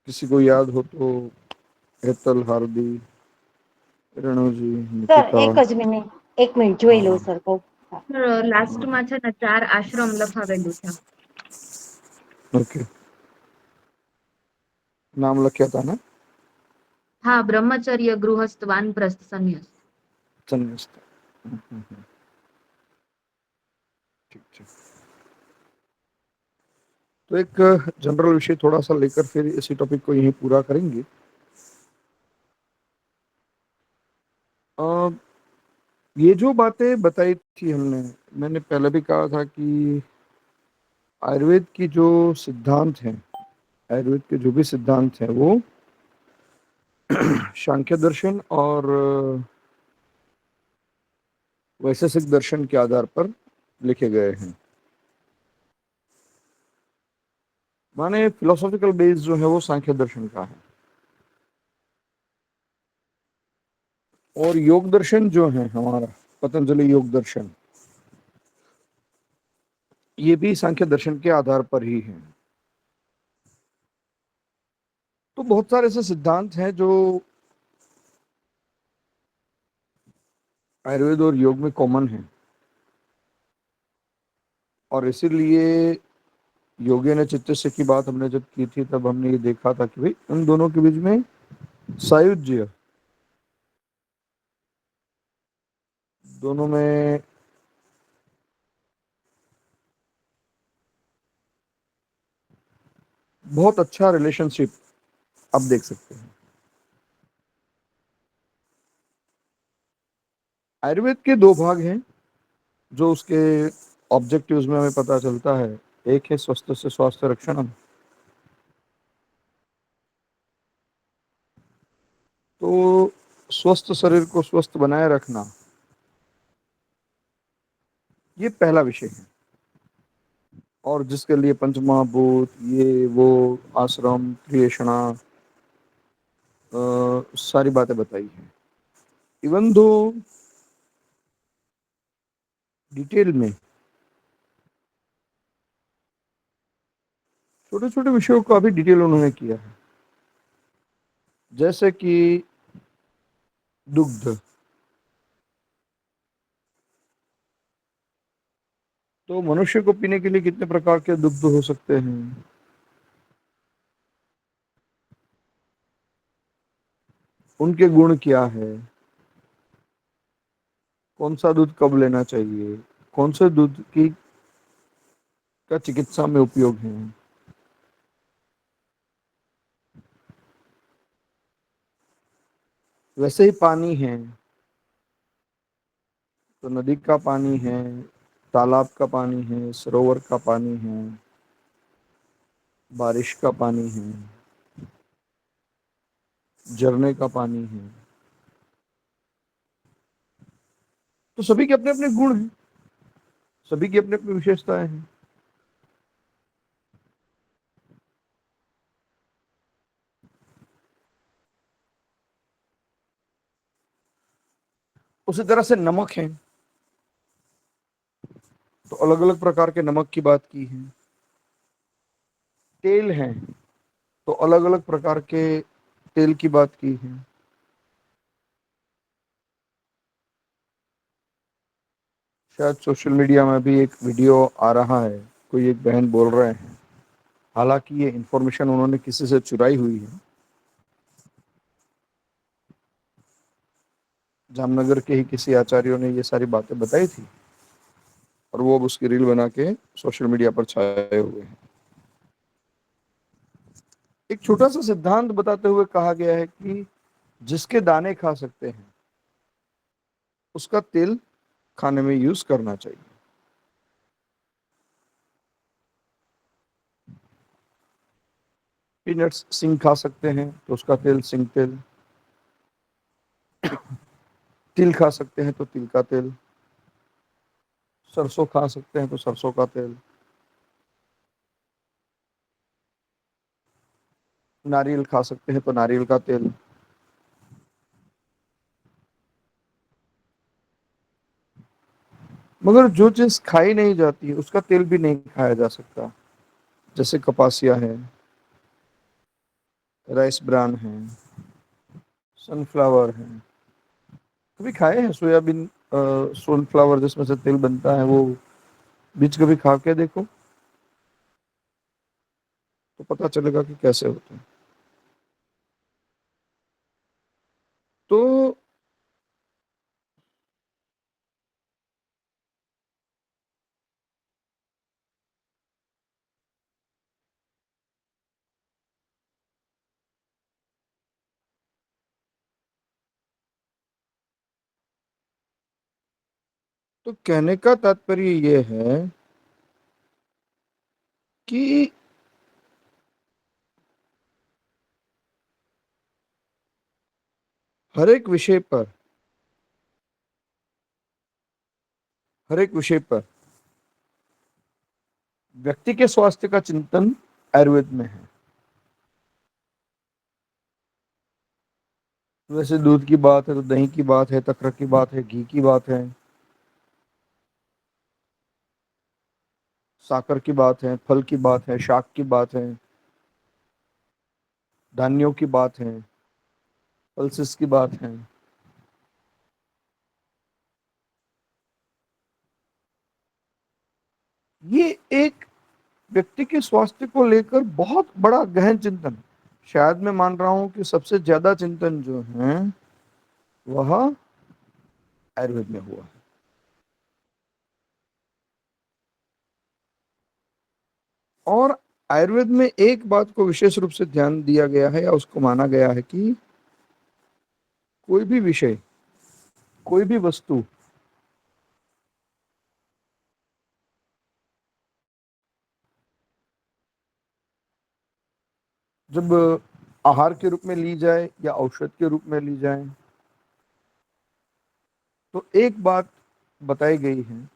किसी को याद हो तो? हेतल, हार्दी, रेणु जी, સર निकिता। એક જ મિનિટ, એક મિનિટ જોઈ લઉં हाँ। સર કહું. હા. લાસ્ટમાં છે ને 4 આશ્રમ લખાવેલું છે. ओके, नाम लख्या था ना? હા, બ્રહ્મચર્ય, ગૃહસ્થ, વાનપ્રસ્થ, સંન્યાસ. संन्यास्त। ठीक ठीक। तो एक जनरल विषय थोड़ा सा लेकर फिर इसी टॉपिक को यहीं पूरा करेंगे। अ, ये जो बातें बताई थी हमने, मैंने पहले भी कहा था कि आयुर्वेद की जो सिद्धांत हैं, आयुर्वेद के जो भी सिद्धांत हैं वो सांख्य दर्शन और वैशेषिक दर्शन के आधार पर लिखे गए हैं। माने फिलोसॉफिकल बेस जो है वो सांख्य दर्शन का है, और योग दर्शन जो है हमारा पतंजलि योग दर्शन, ये भी सांख्य दर्शन के आधार पर ही है। तो बहुत सारे ऐसे सिद्धांत हैं जो आयुर्वेद और योग में कॉमन है, और इसीलिए योगेन चित्तस्य की बात हमने जब की थी तब हमने ये देखा था कि भाई उन दोनों के बीच में सायुज्य, दोनों में बहुत अच्छा रिलेशनशिप आप देख सकते हैं। आयुर्वेद के दो भाग हैं जो उसके ऑब्जेक्टिव्स में हमें पता चलता है। एक है स्वस्थ से स्वास्थ्य रक्षणम, तो स्वस्थ शरीर को स्वस्थ बनाए रखना, ये पहला विषय है। और जिसके लिए पंचमहाभूत, ये वो, आश्रम, क्रिएशणा, सारी बातें बताई हैं। इवन दो डिटेल में छोटे छोटे विषयों को अभी डिटेल उन्होंने किया है, जैसे कि दुग्ध। तो मनुष्य को पीने के लिए कितने प्रकार के दुग्ध हो सकते हैं, उनके गुण क्या है, कौन सा दूध कब लेना चाहिए, कौन से दूध की का चिकित्सा में उपयोग है। वैसे ही पानी है, तो नदी का पानी है, तालाब का पानी है, सरोवर का पानी है, बारिश का पानी है, झरने का पानी है। तो सभी के अपने अपने गुण हैं, सभी की अपनी अपनी विशेषताएं हैं। उसी तरह से नमक है, तो अलग अलग प्रकार के नमक की बात की है। तेल है, तो अलग अलग प्रकार के तेल की बात की है। शायद सोशल मीडिया में भी एक वीडियो आ रहा है, कोई एक बहन बोल रहे हैं, हालांकि ये इंफॉर्मेशन उन्होंने किसी से चुराई हुई है, जामनगर के ही किसी आचार्यों ने ये सारी बातें बताई थी, और वो अब उसकी रील बना के सोशल मीडिया पर छाए हुए हैं। एक छोटा सा सिद्धांत बताते हुए कहा गया है कि जिसके दाने खा सकते हैं उसका तेल खाने में यूज करना चाहिए। पीनट्स सिंग खा सकते हैं तो उसका तेल सिंग तेल, तिल खा सकते हैं तो तिल का तेल, सरसों खा सकते हैं तो सरसों का तेल, नारियल खा सकते हैं तो नारियल का तेल। मगर जो चीज खाई नहीं जाती उसका तेल भी नहीं खाया जा सकता, जैसे कपासिया है, राइस ब्रान है, सनफ्लावर है। कभी खाए हैं सोयाबीन, सनफ्लावर जिसमें से तेल बनता है, वो बीज कभी खा के देखो तो पता चलेगा कि कैसे होते हैं। तो कहने का तात्पर्य ये है कि हर एक विषय पर, हर एक विषय पर व्यक्ति के स्वास्थ्य का चिंतन आयुर्वेद में है। वैसे दूध की बात है तो दही की बात है, तक्रक की बात है, घी की बात है, साकर की बात है, फल की बात है, शाक की बात है, धान्यों की बात है, पल्सेस की बात है। ये एक व्यक्ति के स्वास्थ्य को लेकर बहुत बड़ा गहन चिंतन, शायद मैं मान रहा हूं कि सबसे ज्यादा चिंतन जो है वह आयुर्वेद में हुआ है। और आयुर्वेद में एक बात को विशेष रूप से ध्यान दिया गया है या उसको माना गया है कि कोई भी विषय, कोई भी वस्तु जब आहार के रूप में ली जाए या औषध के रूप में ली जाए, तो एक बात बताई गई है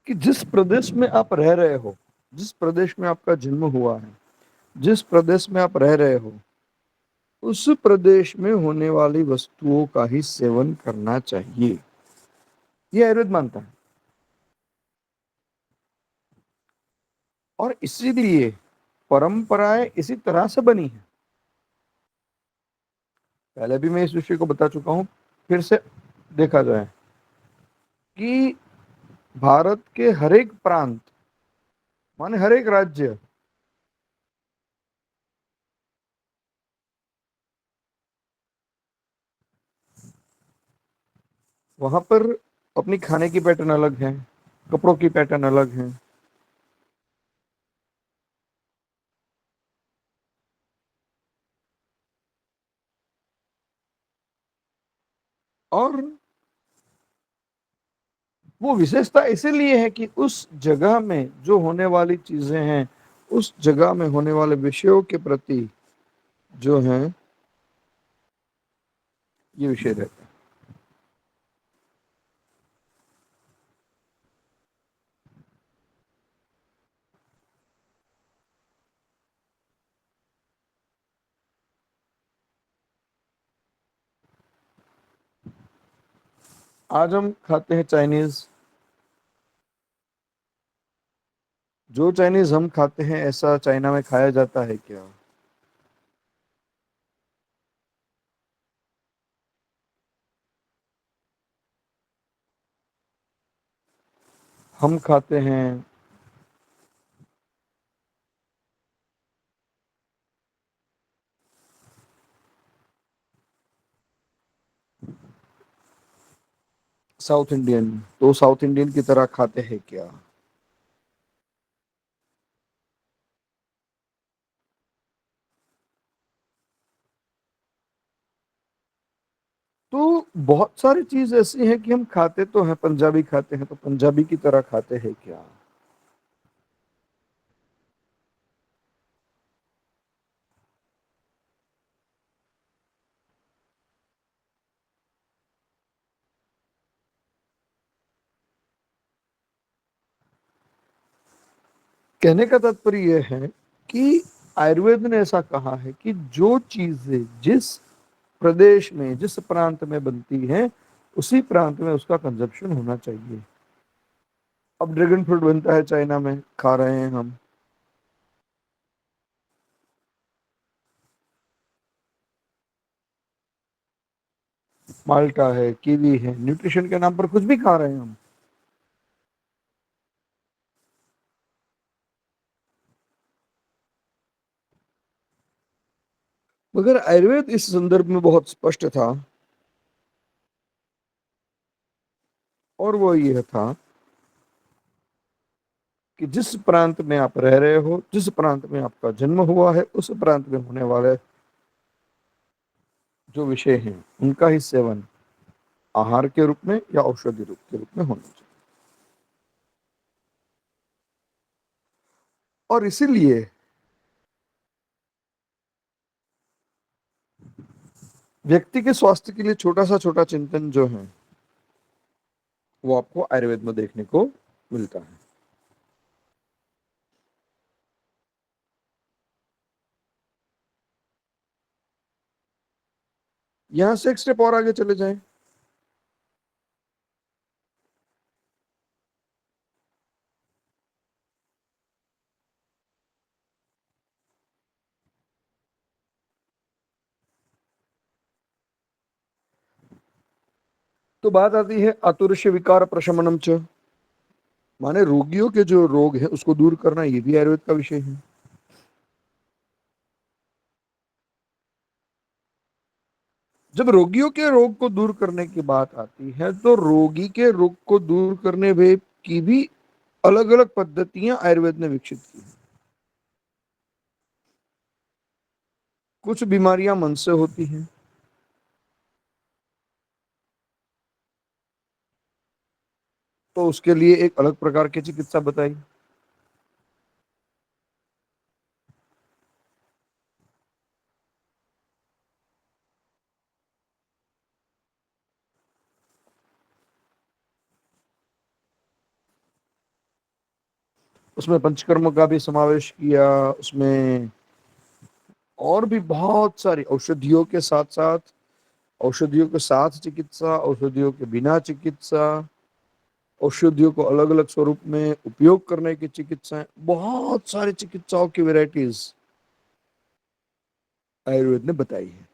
कि जिस प्रदेश में आप रह रहे हो, जिस प्रदेश में आपका जन्म हुआ है, जिस प्रदेश में आप रह रहे हो, उस प्रदेश में होने वाली वस्तुओं का ही सेवन करना चाहिए, ये आयुर्वेद मानता है। और इसीलिए परंपराएं इसी तरह से बनी है। पहले भी मैं इस विषय को बता चुका हूं, फिर से देखा जाए कि भारत के हर एक प्रांत, माने हर एक राज्य, वहां पर अपनी खाने की पैटर्न अलग है, कपड़ों की पैटर्न अलग है, और वो विशेषता इसीलिए है कि उस जगह में जो होने वाली चीजें हैं, उस जगह में होने वाले विषयों के प्रति जो है ये विषय रहता है। आज हम खाते हैं चाइनीज, जो चाइनीज हम खाते हैं ऐसा चाइना में खाया जाता है क्या? हम खाते हैं साउथ इंडियन, तो साउथ इंडियन की तरह खाते हैं क्या? तो बहुत सारी चीज ऐसी है कि हम खाते तो हैं, पंजाबी खाते हैं तो पंजाबी की तरह खाते हैं क्या? कहने का तात्पर्य यह है कि आयुर्वेद ने ऐसा कहा है कि जो चीजें जिस प्रदेश में, जिस प्रांत में बनती हैं, उसी प्रांत में उसका कंजप्शन होना चाहिए। अब ड्रैगन फ्रूट बनता है चाइना में, खा रहे हैं हम। माल्टा है, कीवी है, न्यूट्रिशन के नाम पर कुछ भी खा रहे हैं हम। मगर आयुर्वेद इस संदर्भ में बहुत स्पष्ट था, और वो यह था कि जिस प्रांत में आप रह रहे हो, जिस प्रांत में आपका जन्म हुआ है, उस प्रांत में होने वाले जो विषय हैं उनका ही सेवन आहार के रूप में या औषधि रूप के रूप में होना चाहिए। और इसीलिए व्यक्ति के स्वास्थ्य के लिए छोटा सा छोटा चिंतन जो है वो आपको आयुर्वेद में देखने को मिलता है। यहां से एक स्टेप और आगे चले जाएं, तो बात आती है आतुर्य विकार प्रशमनम च, माने रोगियों के जो रोग है उसको दूर करना, ये भी आयुर्वेद का विषय है। जब रोगियों के रोग को दूर करने की बात आती है तो रोगी के रोग को दूर करने की भी अलग अलग पद्धतियां आयुर्वेद ने विकसित की। कुछ बीमारियां मन से होती हैं, तो उसके लिए एक अलग प्रकार की चिकित्सा बताई। उसमें पंचकर्म का भी समावेश किया, उसमें और भी बहुत सारी औषधियों के साथ साथ, औषधियों के साथ चिकित्सा, औषधियों के बिना चिकित्सा, औषधियों को अलग अलग स्वरूप में उपयोग करने की चिकित्साएं, बहुत सारी चिकित्साओं की वैरायटीज आयुर्वेद ने बताई है।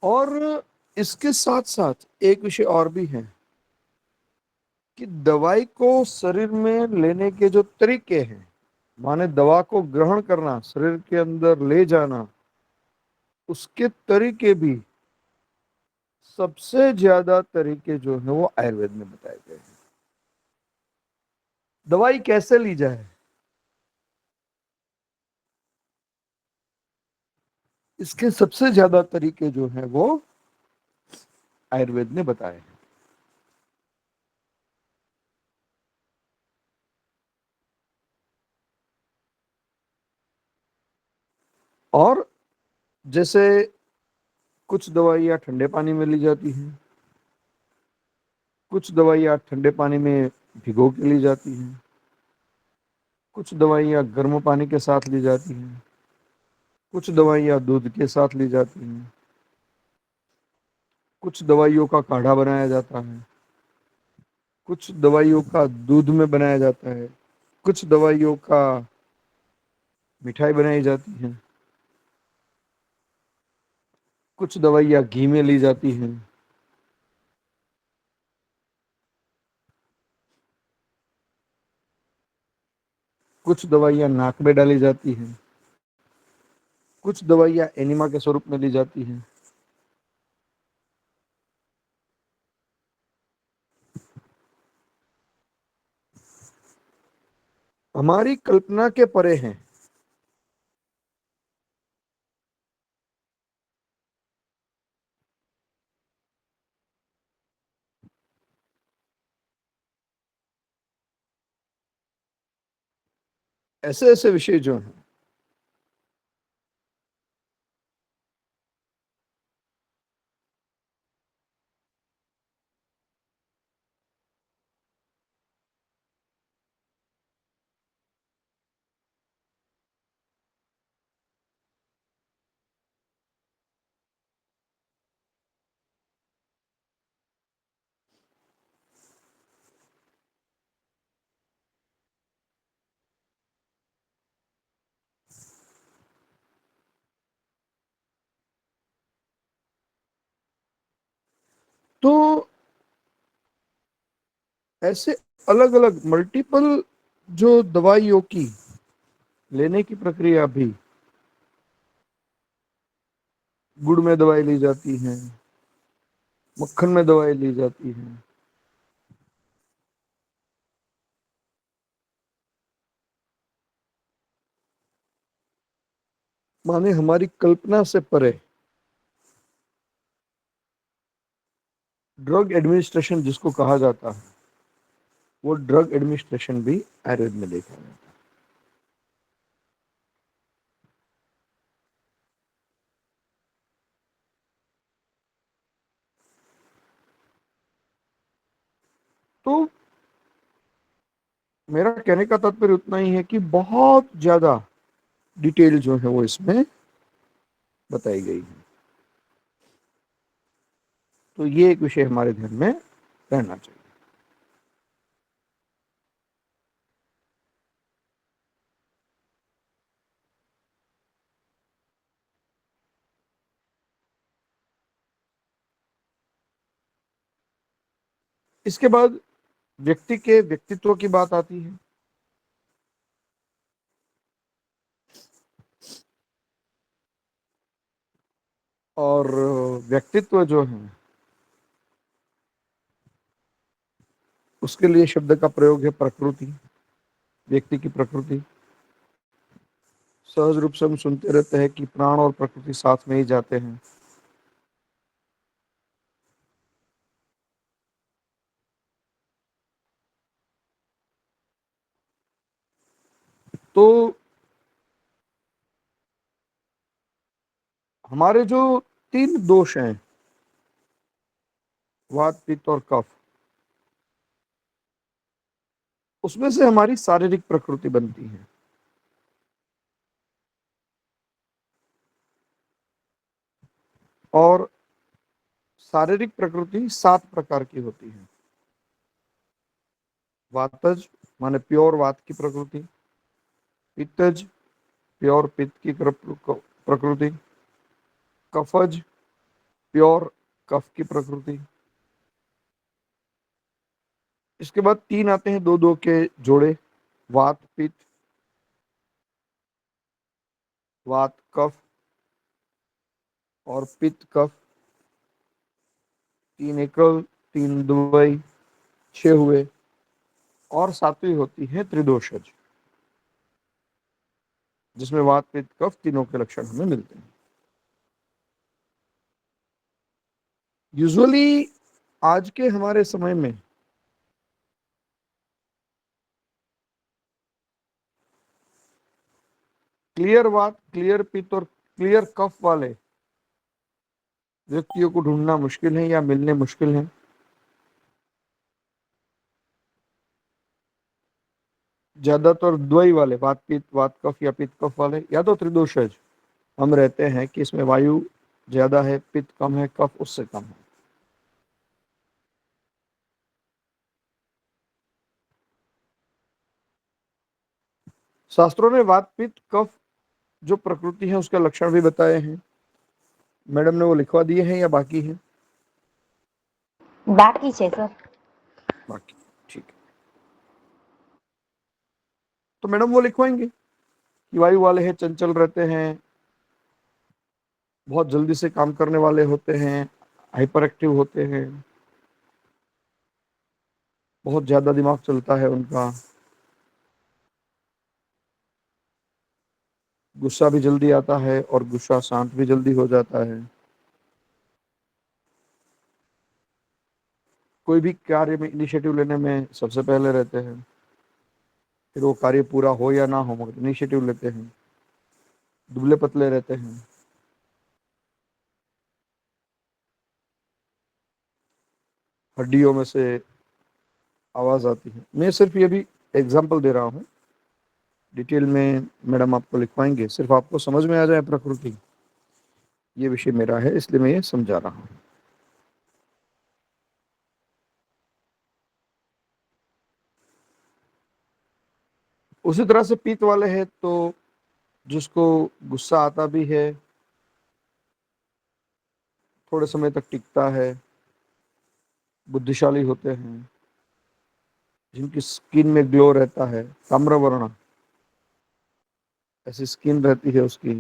और इसके साथ साथ एक विषय और भी है कि दवाई को शरीर में लेने के जो तरीके हैं, माने दवा को ग्रहण करना, शरीर के अंदर ले जाना, उसके तरीके भी सबसे ज्यादा तरीके जो है वो आयुर्वेद में बताए गए हैं। दवाई कैसे ली जाए, इसके सबसे ज्यादा तरीके जो है वो आयुर्वेद ने बताए हैं। और जैसे कुछ दवाइयाँ ठंडे पानी में ली जाती हैं, कुछ दवाइयाँ ठंडे पानी में भिगो के ली जाती हैं, कुछ दवाइयाँ गर्म पानी के साथ ली जाती हैं, कुछ दवाइयाँ दूध के साथ ली जाती हैं, कुछ दवाइयों का काढ़ा बनाया जाता है, कुछ दवाइयों का दूध में बनाया जाता है, कुछ दवाइयों का मिठाई बनाई जाती है, कुछ दवाइयाँ घी में ली जाती हैं, कुछ दवाइयाँ नाक में डाली जाती हैं, कुछ दवाइयाँ एनिमा के स्वरूप में ली जाती हैं। हमारी कल्पना के परे हैं। ऐसे ऐसे विषय जो हैं तो ऐसे अलग अलग मल्टीपल जो दवाइयों की लेने की प्रक्रिया भी, गुड़ में दवाई ली जाती है, मक्खन में दवाई ली जाती है, माने हमारी कल्पना से परे। ड्रग एडमिनिस्ट्रेशन जिसको कहा जाता है, वो ड्रग एडमिनिस्ट्रेशन भी आयुर्वेद में देखा जाता है। तो मेरा कहने का तात्पर्य उतना ही है कि बहुत ज्यादा डिटेल जो है वो इसमें बताई गई है। तो ये एक विषय हमारे ध्यान में रहना चाहिए। इसके बाद व्यक्ति के व्यक्तित्व की बात आती है। और व्यक्तित्व जो है उसके लिए शब्द का प्रयोग है प्रकृति, व्यक्ति की प्रकृति। सहज रूप से हम सुनते रहते हैं कि प्राण और प्रकृति साथ में ही जाते हैं। तो हमारे जो तीन दोष हैं, वात पित्त और कफ, उसमें से हमारी शारीरिक प्रकृति बनती है। और शारीरिक प्रकृति 7 प्रकार की होती है। वातज माने प्योर वात की प्रकृति, पित्तज प्योर पित्त की प्रकृति, कफज प्योर कफ की प्रकृति। इसके बाद 3 आते हैं, दो दो के जोड़े, वात पित्त, वात कफ और पित्त कफ। 3 एकल, 3 दुबई, 6 हुए। और 7वीं होती है त्रिदोषज, जिसमें वात पित्त कफ तीनों के लक्षण हमें मिलते हैं। यूजुअली आज के हमारे समय में क्लियर वात, क्लियर पित्त और क्लियर कफ वाले व्यक्तियों को ढूंढना मुश्किल है या मिलने मुश्किल है। ज्यादातर द्वय वाले, वात पित्त वात कफ या पित्त कफ वाले, या तो त्रिदोषज हम रहते हैं कि इसमें वायु ज्यादा है, पित्त कम है, कफ उससे कम है। शास्त्रों ने वात पित्त कफ जो प्रकृति है उसका लक्षण भी बताए हैं। मैडम ने वो लिखवा दिए हैं या बाकी है? बाकी છે સર। बाकी, ठीक है। तो मैडम वो लिखवाएंगे कि वायु वाले हैं, चंचल रहते हैं, बहुत जल्दी से काम करने वाले होते हैं, हाइपर एक्टिव होते हैं, बहुत ज्यादा दिमाग चलता है उनका, गुस्सा भी जल्दी आता है और गुस्सा शांत भी जल्दी हो जाता है। कोई भी कार्य में इनिशिएटिव लेने में सबसे पहले रहते हैं, फिर वो कार्य पूरा हो या ना हो मगर इनिशिएटिव लेते हैं। दुबले पतले रहते हैं। हड्डियों में से आवाज आती है। मैं सिर्फ ये भी एग्जाम्पल दे रहा हूँ, डिटेल में मैडम आपको लिखवाएंगे, सिर्फ आपको समझ में आ जाए प्रकृति, ये विषय मेरा है इसलिए मैं ये समझा रहा हूँ। उसी तरह से पीत वाले हैं तो जिसको गुस्सा आता भी है, थोड़े समय तक टिकता है, बुद्धिशाली होते हैं, जिनकी स्किन में ग्लो रहता है, ताम्रवर्ण ऐसी स्किन रहती है उसकी।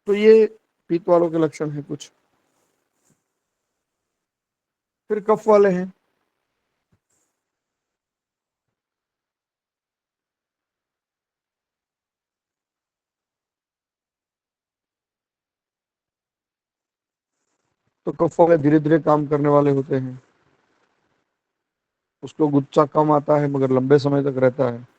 तो ये पीत वालों के लक्षण है कुछ। फिर कफ वाले हैं। तो कफ वाले धीरे धीरे काम करने वाले होते हैं, उसको गुस्सा कम आता है मगर लंबे समय तक रहता है।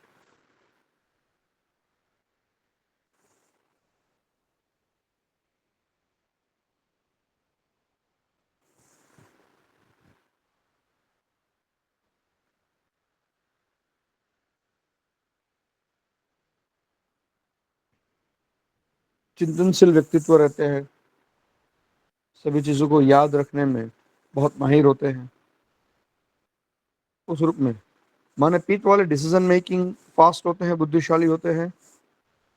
चिंतनशील व्यक्तित्व रहते हैं, सभी चीजों को याद रखने में बहुत माहिर होते हैं उस रूप में। माने पीत वाले डिसीजन मेकिंग फास्ट होते हैं, बुद्धिशाली होते हैं,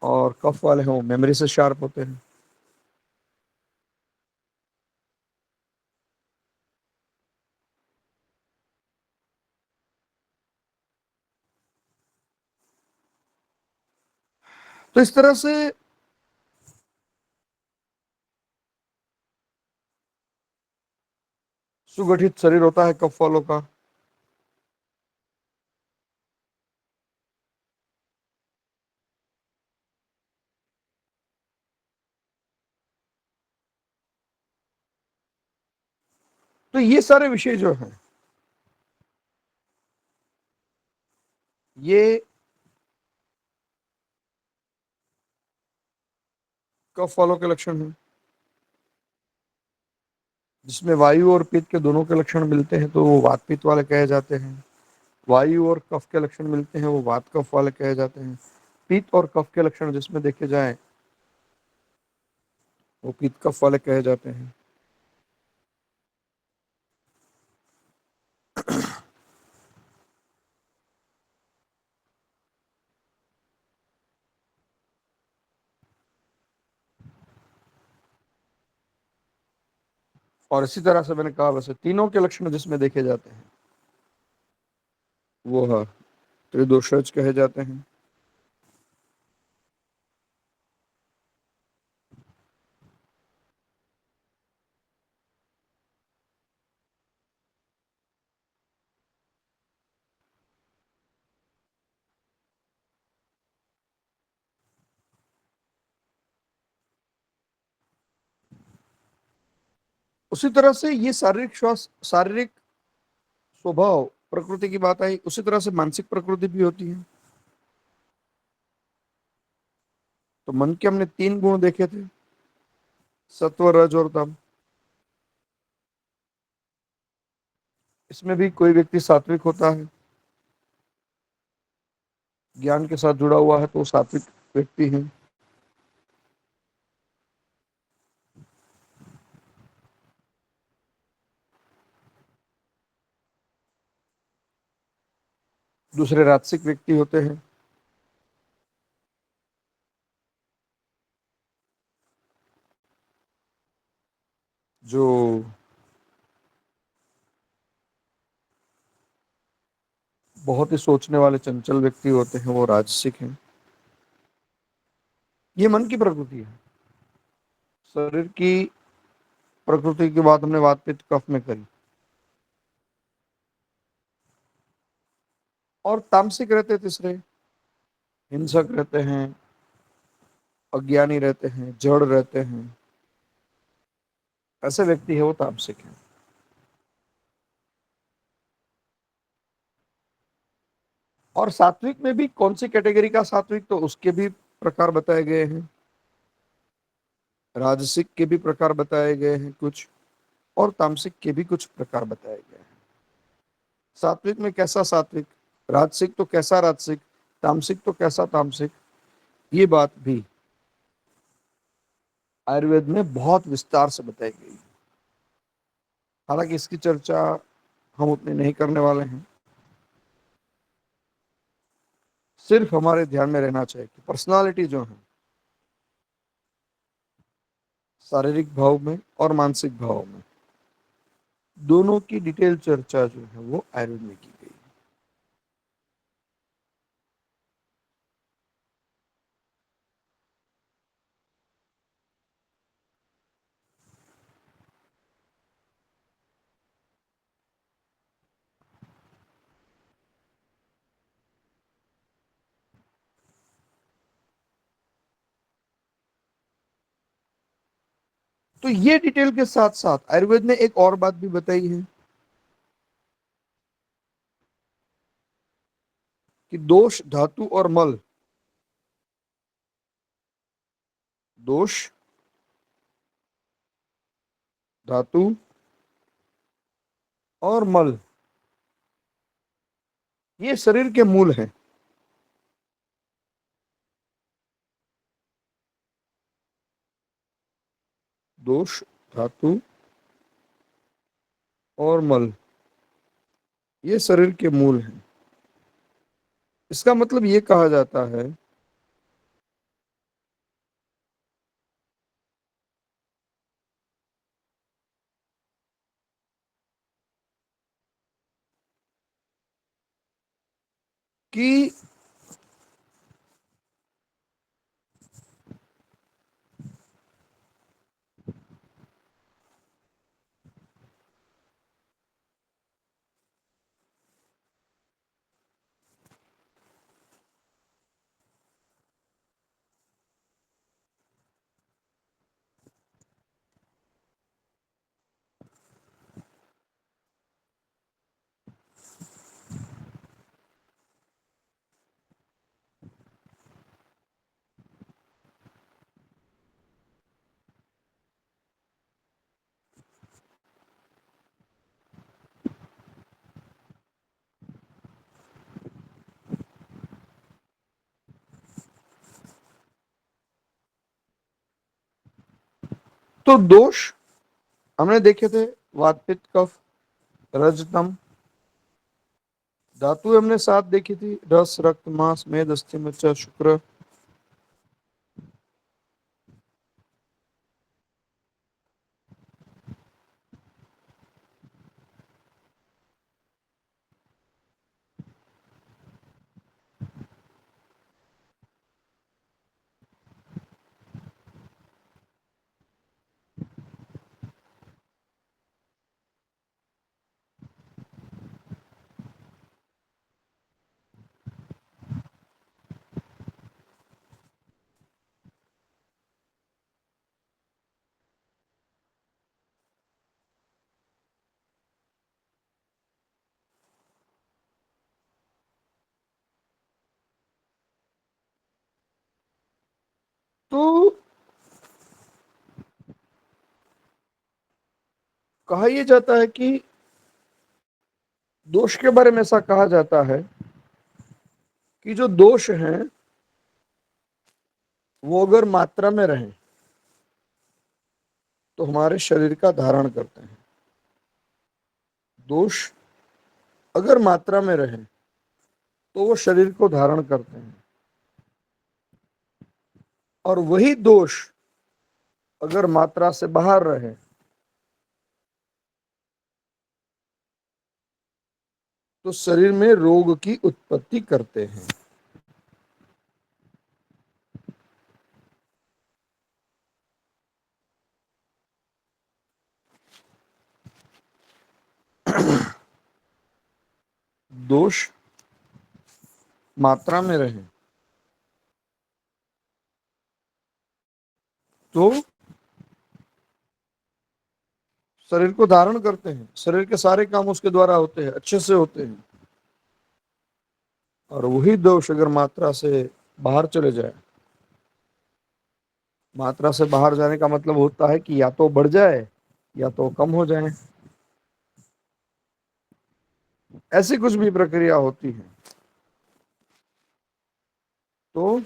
और कफ वाले हों मेमोरी से शार्प होते हैं। तो इस तरह से सुगठित शरीर होता है कफ वालों का। तो ये सारे विषय जो हैं, ये कफ वालों के लक्षण हैं। जिसमें वायु और पित्त के दोनों के लक्षण मिलते हैं तो वो वात पित्त वाले कहे जाते हैं। वायु और कफ के लक्षण मिलते हैं वो वात कफ वाले कहे जाते हैं। पित्त और कफ के लक्षण जिसमें देखे जाए वो पित्त कफ वाले कहे जाते हैं। और इसी तरह से मैंने कहा वैसे तीनों के लक्षण जिसमें देखे जाते हैं वो है त्रिदोषज कहे जाते हैं। उसी तरह से ये शारीरिक श्वास, शारीरिक स्वभाव प्रकृति की बात आई, उसी तरह से मानसिक प्रकृति भी होती है। तो मन के हमने तीन गुण देखे थे, सत्व रज और तम। इसमें भी कोई व्यक्ति सात्विक होता है, ज्ञान के साथ जुड़ा हुआ है तो वो सात्विक व्यक्ति है। दूसरे राजसिक व्यक्ति होते हैं, जो बहुत ही सोचने वाले चंचल व्यक्ति होते हैं, वो राजसिक हैं। ये मन की प्रकृति है। शरीर की प्रकृति की बात हमने वात पित्त कफ में करी। और तामसिक रहते तीसरे, हिंसक रहते हैं, अज्ञानी रहते हैं, जड़ रहते हैं। ऐसे व्यक्ति है वो तामसिक है। और सात्विक में भी कौन सी कैटेगरी का सात्विक, तो उसके भी प्रकार बताए गए हैं। राजसिक के भी प्रकार बताए गए हैं कुछ, और तामसिक के भी कुछ प्रकार बताए गए हैं। सात्विक में कैसा सात्विक, राजसिक तो कैसा राजसिक, तामसिक तो कैसा तामसिक, ये बात भी आयुर्वेद में बहुत विस्तार से बताई गई है। हालांकि इसकी चर्चा हम उतनी नहीं करने वाले हैं। सिर्फ हमारे ध्यान में रहना चाहिए कि पर्सनालिटी जो है, शारीरिक भाव में और मानसिक भाव में, दोनों की डिटेल चर्चा जो है वो आयुर्वेद में की गई है। तो ये डिटेल के साथ साथ आयुर्वेद ने एक और बात भी बताई है कि दोष, धातु और मल, दोष, धातु और मल, ये शरीर के मूल हैं। दोष, धातु और मल, ये शरीर के मूल हैं। इसका मतलब ये कहा जाता है कि तो दोष हमने देखे थे, वात पित्त कफ, रजतम। धातु हमने सात देखी थी, रस, रक्त, मांस, मेद, अस्थि, मज्जा, शुक्र। तो कहा यह जाता है कि दोष के बारे में ऐसा कहा जाता है कि जो दोष हैं वो अगर मात्रा में रहें तो हमारे शरीर का धारण करते हैं। दोष अगर मात्रा में रहें तो वो शरीर को धारण करते हैं, और वही दोष अगर मात्रा से बाहर रहे तो शरीर में रोग की उत्पत्ति करते हैं। दोष मात्रा में रहे तो शरीर को धारण करते हैं, शरीर के सारे काम उसके द्वारा होते हैं, अच्छे से होते हैं। और वही दोष अगर मात्रा से बाहर चले जाए, मात्रा से बाहर जाने का मतलब होता है कि या तो बढ़ जाए या तो कम हो जाए, ऐसी कुछ भी प्रक्रिया होती है। तो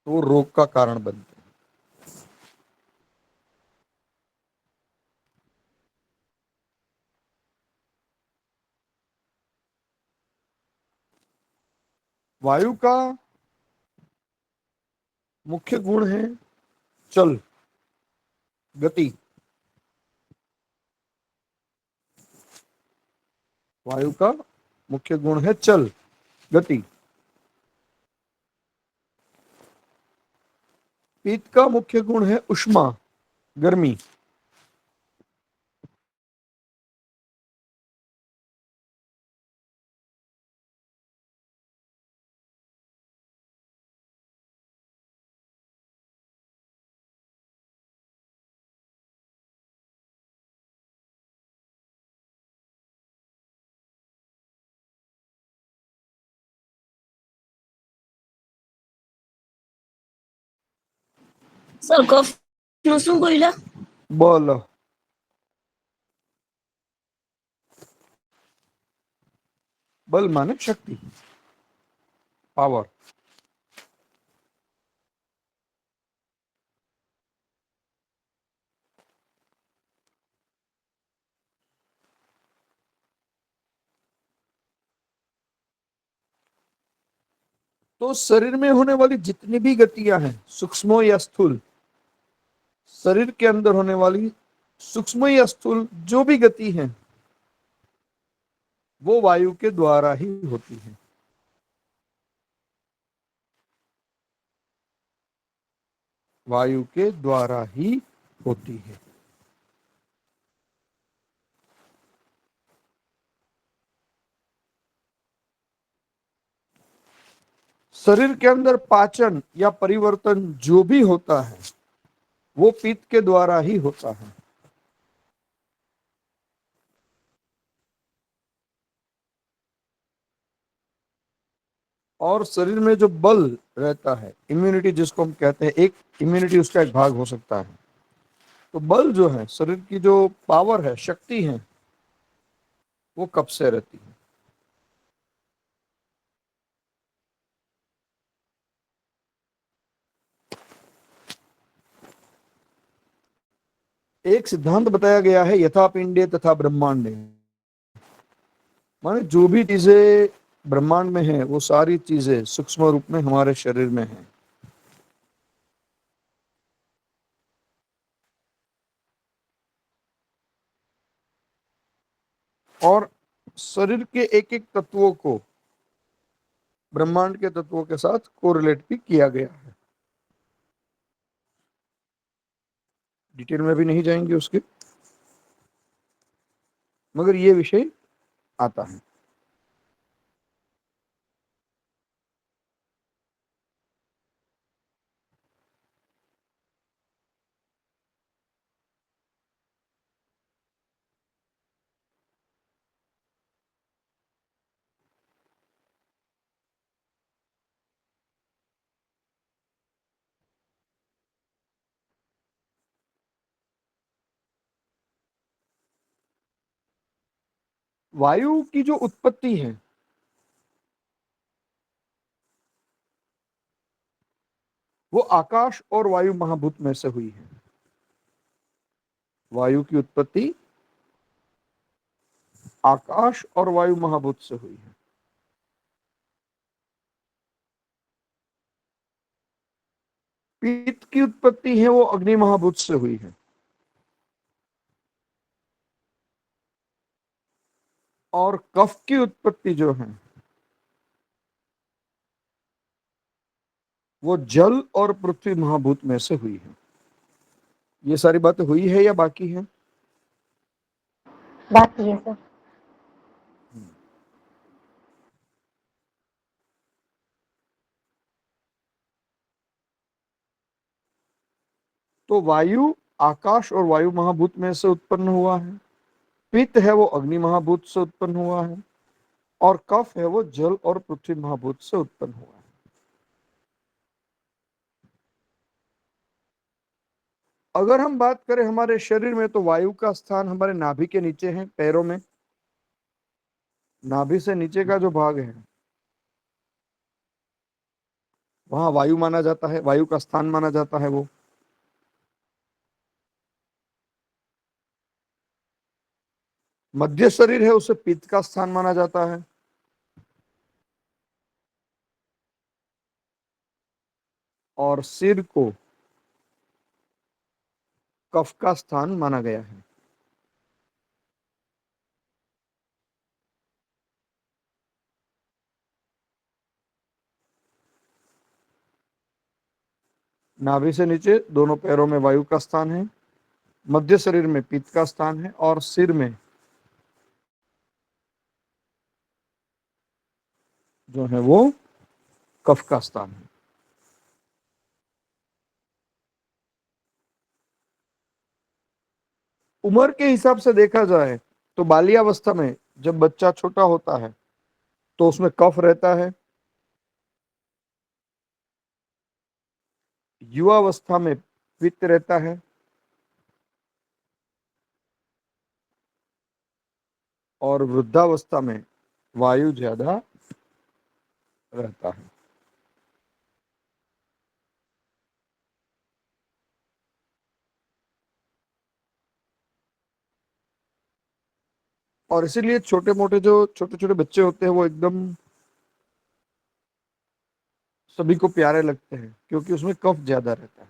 वो रोग का कारण बनते हैं। वायु का मुख्य गुण है चल, गति। वायु का मुख्य गुण है चल, गति। पित्त का मुख्य गुण है उष्मा, गर्मी। સર કફ નું શું બોલ્યા? बोलो। बल माने शक्ति, पावर। तो शरीर में होने वाली जितनी भी गतियां हैं, सूक्ष्म या स्थूल, शरीर के अंदर होने वाली सूक्ष्म या स्थूल जो भी गति है, वो वायु के द्वारा ही होती है। वायु के द्वारा ही होती है। शरीर के अंदर पाचन या परिवर्तन जो भी होता है, वो पित्त के द्वारा ही होता है। और शरीर में जो बल रहता है, इम्यूनिटी जिसको हम कहते हैं, एक इम्यूनिटी उसका एक भाग हो सकता है। तो बल जो है, शरीर की जो पावर है, शक्ति है, वो कब से रहती है। एक सिद्धांत बताया गया है, यथा पिंडे तथा ब्रह्मांडे। माने जो भी चीजें ब्रह्मांड में है, वो सारी चीजें सूक्ष्म रूप में हमारे शरीर में है। और शरीर के एक एक तत्वों को ब्रह्मांड के तत्वों के साथ कोरिलेट भी किया गया है। डिटेल में भी नहीं जाएंगे उसके, मगर ये विषय आता है। वायु की जो उत्पत्ति है, वो आकाश और वायु महाभूत में से हुई है। वायु की उत्पत्ति आकाश और वायु महाभूत से हुई है। पित्त की उत्पत्ति है वो अग्नि महाभूत से हुई है। और कफ की उत्पत्ति जो है वो जल और पृथ्वी महाभूत में से हुई है। ये सारी बातें हुई है या बाकी है? बाकी है सर। तो वायु आकाश और वायु महाभूत में से उत्पन्न हुआ है, पित्त है वो अग्नि महाभूत से उत्पन्न हुआ है, और कफ है वो जल और पृथ्वी महाभूत से उत्पन्न हुआ है। अगर हम बात करें हमारे शरीर में, तो वायु का स्थान हमारे नाभि के नीचे है, पैरों में। नाभि से नीचे का जो भाग है वहां वायु माना जाता है, वायु का स्थान माना जाता है वो। मध्य शरीर है उसे पित्त का स्थान माना जाता है। और सिर को कफ का स्थान माना गया है। नाभि से नीचे दोनों पैरों में वायु का स्थान है, मध्य शरीर में पित्त का स्थान है, और सिर में जो है वो कफ का स्थान है। उम्र के हिसाब से देखा जाए तो बाल्यावस्था में जब बच्चा छोटा होता है तो उसमें कफ रहता है। युवावस्था में पित्त रहता है, और वृद्धावस्था में वायु ज्यादा रहता है। और इसीलिए छोटे मोटे जो छोटे छोटे बच्चे होते हैं वो एकदम सभी को प्यारे लगते हैं, क्योंकि उसमें कफ ज्यादा रहता है।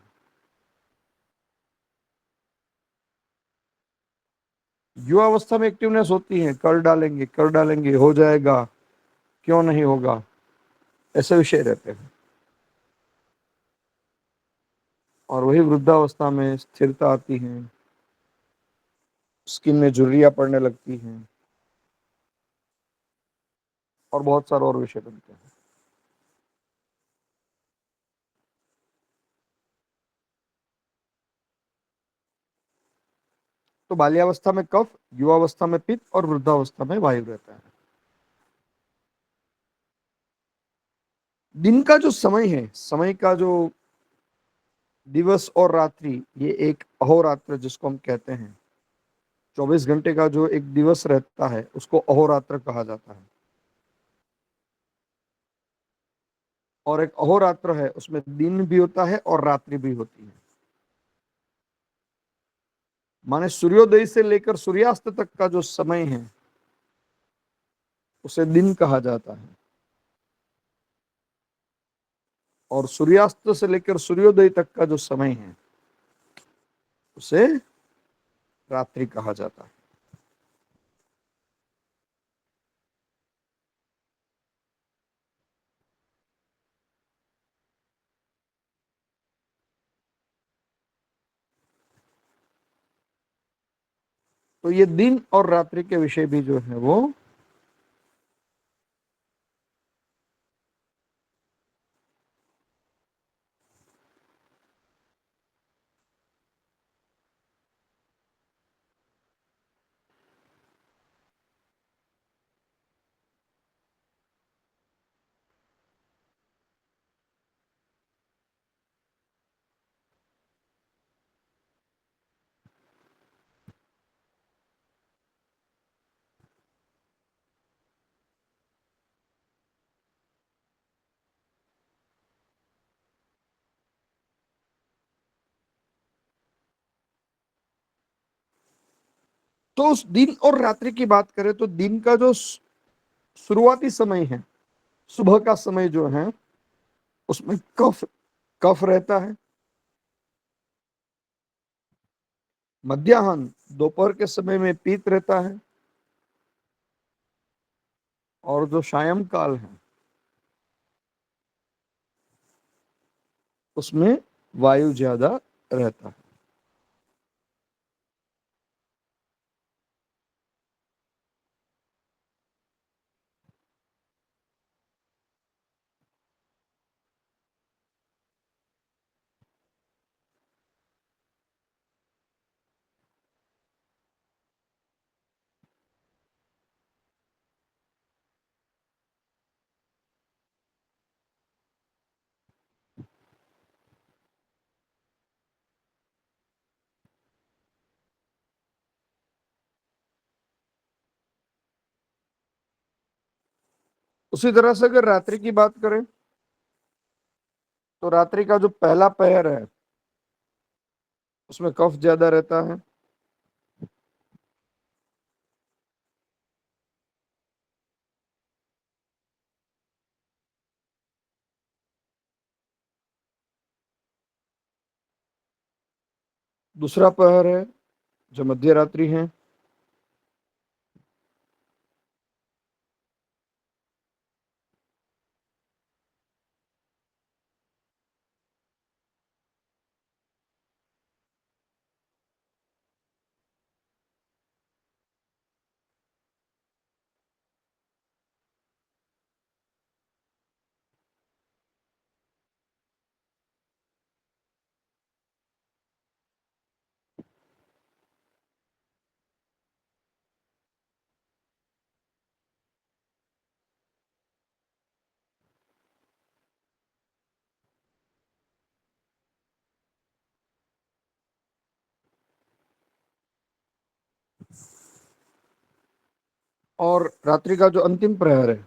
युवावस्था में एक्टिवनेस होती है, कर डालेंगे, हो जाएगा, क्यों नहीं होगा, ऐसे विषय रहते हैं। और वही वृद्धावस्था में स्थिरता आती है, स्किन में झुर्रियां पड़ने लगती हैं, और बहुत सारे और विषय बनते हैं। तो बाल्यावस्था में कफ, युवावस्था में पित्त, और वृद्धावस्था में वायु रहता है। दिन का जो समय है, समय का जो दिवस और रात्रि, ये एक अहोरात्र जिसको हम कहते हैं, 24 घंटे का जो एक दिवस रहता है उसको अहोरात्र कहा जाता है। और एक अहोरात्र है उसमें दिन भी होता है और रात्रि भी होती है। माने सूर्योदय से लेकर सूर्यास्त तक का जो समय है उसे दिन कहा जाता है, और सूर्यास्त से लेकर सूर्योदय तक का जो समय है उसे रात्रि कहा जाता है। तो ये दिन और रात्रि के विषय भी जो है वो तो उस दिन और रात्रि की बात करें तो दिन का जो शुरुआती समय है, सुबह का समय जो है, उसमें कफ कफ रहता है। मध्याह्न दोपहर के समय में पीत रहता है। और जो सायं काल है उसमें वायु ज्यादा रहता है। उसी तरह से अगर रात्रि की बात करें तो रात्रि का जो पहला पहर है उसमें कफ ज्यादा रहता है। दूसरा पहर है जो मध्य रात्रि है, और रात्रि का जो अंतिम प्रहर है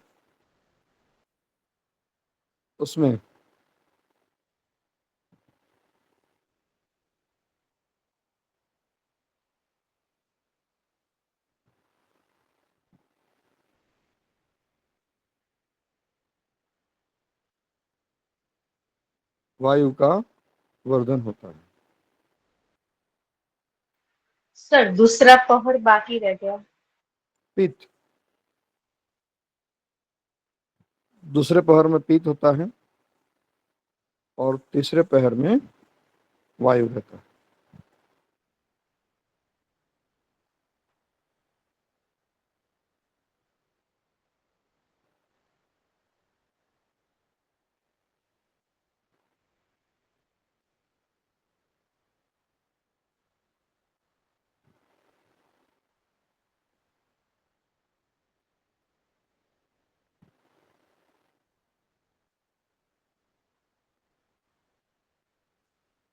उसमें वायु का वर्धन होता है। सर दूसरा पहर बाकी रह गया। पित्त, दूसरे पहर में पित्त होता है और तीसरे पहर में वायु रहता है।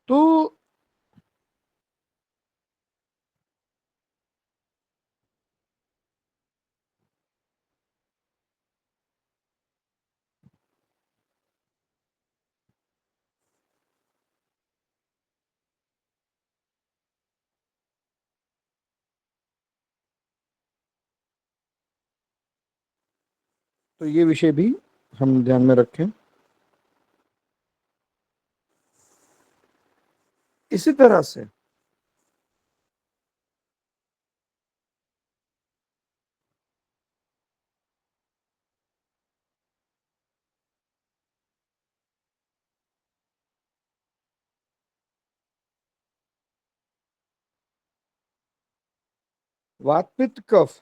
तो ये विषय भी हम ध्यान में रखें। इसी तरह से वात पित्त कफ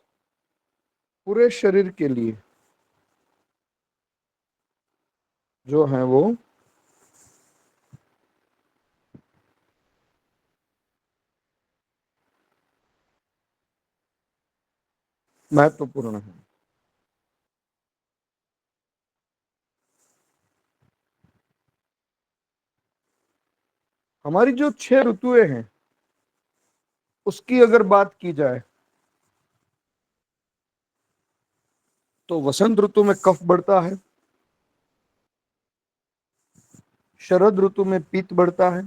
पूरे शरीर के लिए जो है वो महत्वपूर्ण है। हमारी जो 6 ऋतुएं हैं उसकी अगर बात की जाए तो वसंत ऋतु में कफ बढ़ता है, शरद ऋतु में पित्त बढ़ता है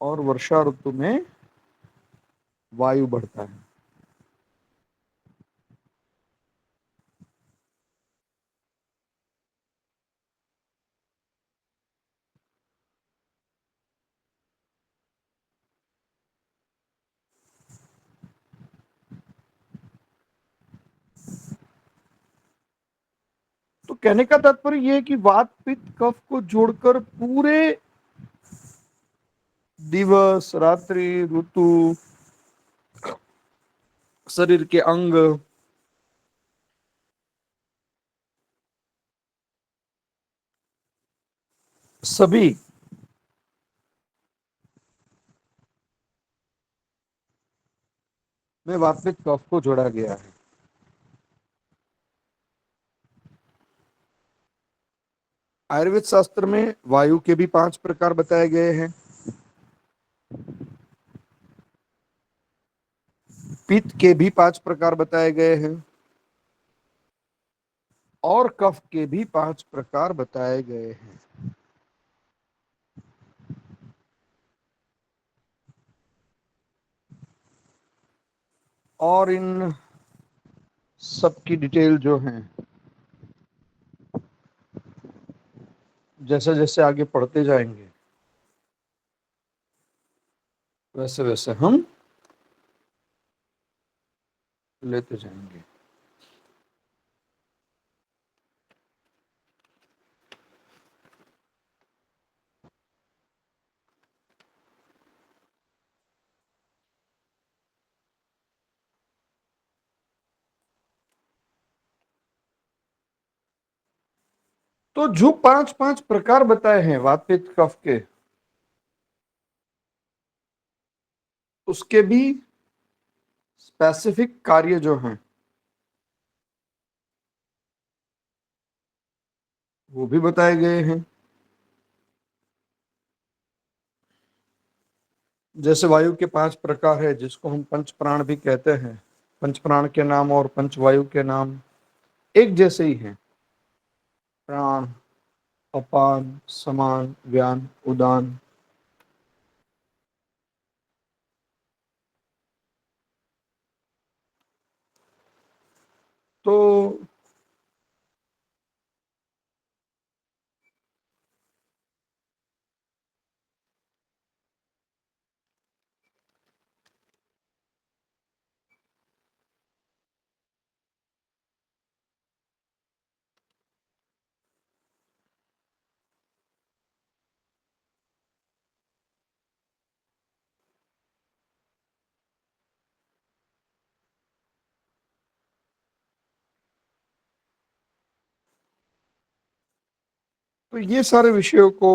और वर्षा ऋतु में वायु बढ़ता है। तो कहने का तात्पर्य यह है कि वात पित्त कफ को जोड़कर पूरे दिवस, रात्रि, ऋतु, शरीर के अंग, सभी में वात पित्त कफ को जोड़ा गया है। आयुर्वेद शास्त्र में वायु के भी 5 प्रकार बताए गए हैं, पित्त के भी 5 प्रकार बताए गए हैं और कफ के भी 5 प्रकार बताए गए हैं। और इन सब की डिटेल जो है, जैसे जैसे आगे पढ़ते जाएंगे वैसे वैसे हम लेते जाएंगे। तो जो 5 प्रकार बताए हैं वात पित्त कफ के, उसके भी स्पेसिफिक कार्य जो हैं वो भी बताए गए हैं। जैसे वायु के 5 प्रकार है, जिसको हम पंच प्राण भी कहते हैं। पंच प्राण के नाम और पंच वायु के नाम एक जैसे ही हैं। प्राण, अपान, समान, व्यान, उदान। तो ये सारे विषयों को,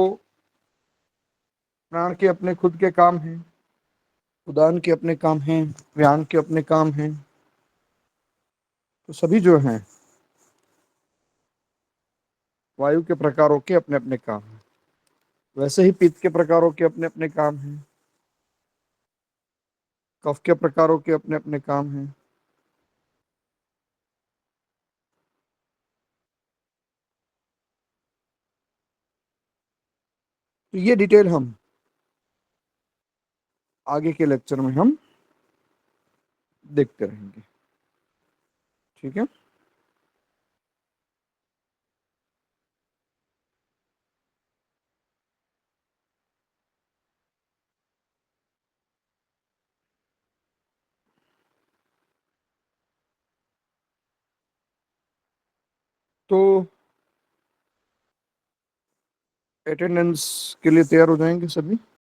प्राण के अपने खुद के काम हैं, उदान के अपने काम हैं, व्यान के अपने काम हैं। तो सभी जो हैं वायु के प्रकारों के अपने अपने काम हैं। वैसे ही पित्त के प्रकारों के अपने अपने काम हैं, कफ के प्रकारों के अपने अपने काम हैं। तो ये डिटेल हम आगे के लेक्चर में हम देखते रहेंगे। ठीक है। तो अटेंडेंस के लिए तैयार हो जाएंगे सभी।